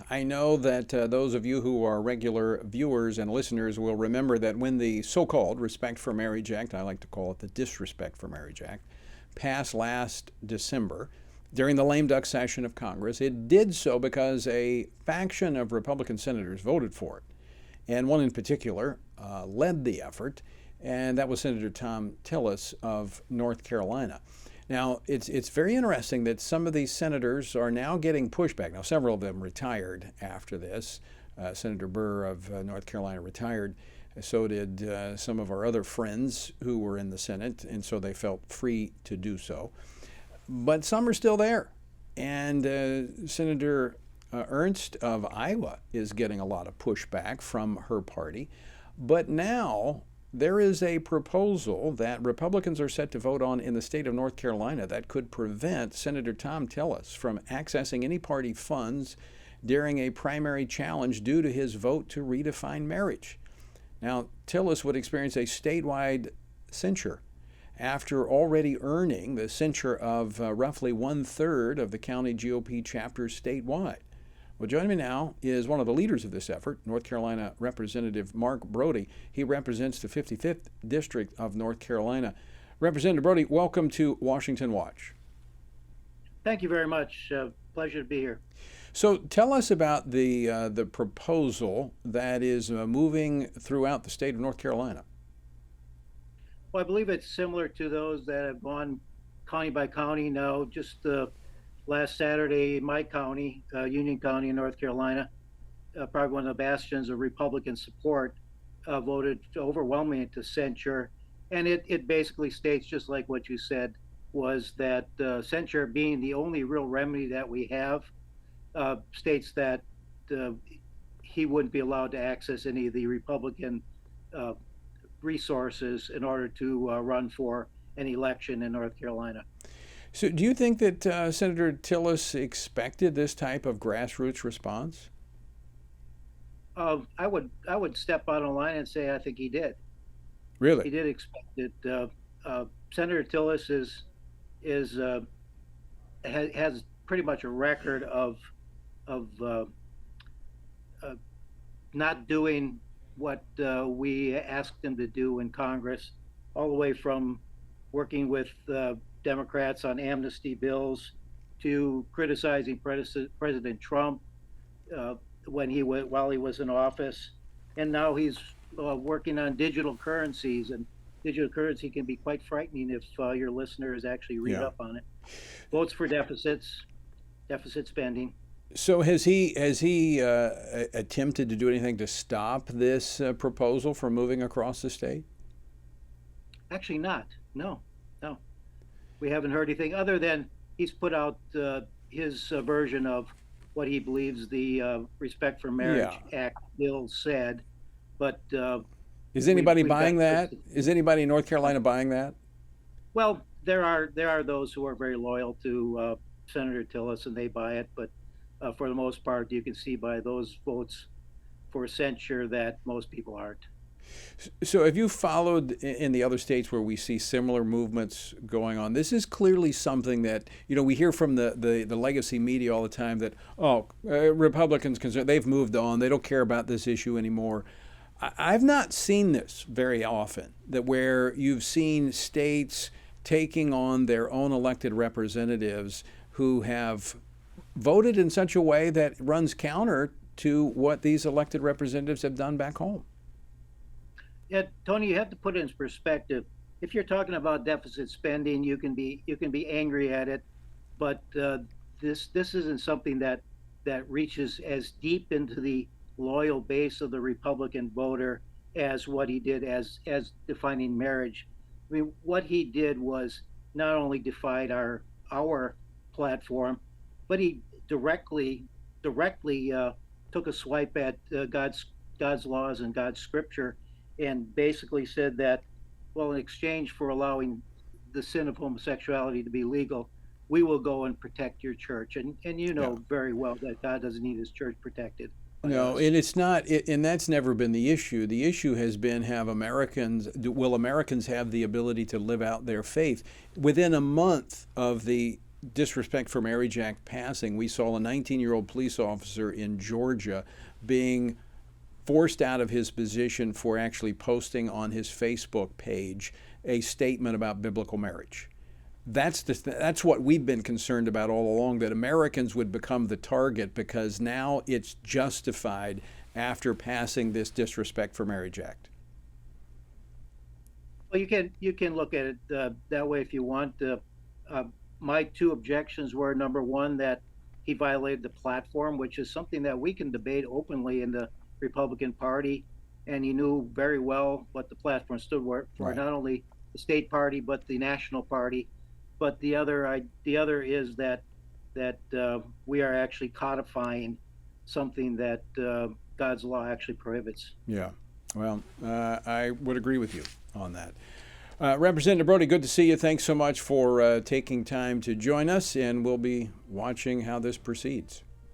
I know that those of you who are regular viewers and listeners will remember that when the so-called Respect for Marriage Act, I like to call it the Disrespect for Marriage Act, passed last December during the lame duck session of Congress, it did so because a faction of Republican senators voted for it. And one in particular led the effort, and that was Senator Thom Tillis of North Carolina. Now, it's very interesting that some of these senators are now getting pushback. Now, several of them retired after this. Senator Burr of North Carolina retired. So did some of our other friends who were in the Senate, and so they felt free to do so. But some are still there. And Senator Ernst of Iowa is getting a lot of pushback from her party. But now there is a proposal that Republicans are set to vote on in the state of North Carolina that could prevent Senator Thom Tillis from accessing any party funds during a primary challenge due to his vote to redefine marriage. Now, Tillis would experience a statewide censure after already earning the censure of roughly 1/3 of the county GOP chapters statewide. Well, joining me now is one of the leaders of this effort, North Carolina Representative Mark Brody. He represents the 55th District of North Carolina. Representative Brody, welcome to Washington Watch. Thank you very much. Pleasure to be here. So tell us about the proposal that is moving throughout the state of North Carolina. Well, I believe it's similar to those that have gone county by county now. Just last Saturday, my county, Union County in North Carolina, probably one of the bastions of Republican support, voted overwhelmingly to censure. And it basically states, just like what you said, was that censure being the only real remedy that we have, states that he wouldn't be allowed to access any of the Republican resources in order to run for an election in North Carolina. So do you think that Senator Tillis expected this type of grassroots response? I would step out on a line and say I think he did. Really? He did expect it. Senator Tillis has pretty much a record of not doing what we asked him to do in Congress, all the way from working with Democrats on amnesty bills to criticizing President Trump while he was in office, and now he's working on digital currencies. And digital currency can be quite frightening if your listeners actually read up on it. Votes for deficit spending. So has he attempted to do anything to stop this proposal from moving across the state? Actually, not. No. We haven't heard anything other than he's put out his version of what he believes the Respect for Marriage Act bill said. But is anybody buying that? Is anybody in North Carolina buying that? Well, there are those who are very loyal to Senator Tillis, and they buy it. But for the most part, you can see by those votes for censure that most people aren't. So have you followed in the other states where we see similar movements going on? This is clearly something that, we hear from the legacy media all the time that, Republicans, they've moved on. They don't care about this issue anymore. I've not seen this very often, that where you've seen states taking on their own elected representatives who have voted in such a way that runs counter to what these elected representatives have done back home. Yeah, Tony, you have to put it in perspective. If you're talking about deficit spending, you can be angry at it, but this isn't something that reaches as deep into the loyal base of the Republican voter as what he did as defining marriage. I mean, what he did was not only defied our platform, but he directly took a swipe at God's laws and God's scripture, and basically said that, well, in exchange for allowing the sin of homosexuality to be legal, we will go and protect your church. And very well that God doesn't need his church protected. No, and it's not, and that's never been the issue. The issue has been will Americans have the ability to live out their faith? Within a month of the Disrespect for Marriage Act passing, we saw a 19-year-old police officer in Georgia being forced out of his position for actually posting on his Facebook page a statement about biblical marriage. That's what we've been concerned about all along, that Americans would become the target because now it's justified after passing this Disrespect for Marriage Act. Well, you can look at it that way if you want. My two objections were, number one, that he violated the platform, which is something that we can debate openly in the Republican Party, and he knew very well what the platform stood for, Right. not only the state party but the national party. But the other is that we are actually codifying something that God's law actually prohibits. Yeah. Well, I would agree with you on that. Representative Brody, good to see you. Thanks so much for taking time to join us, and we'll be watching how this proceeds.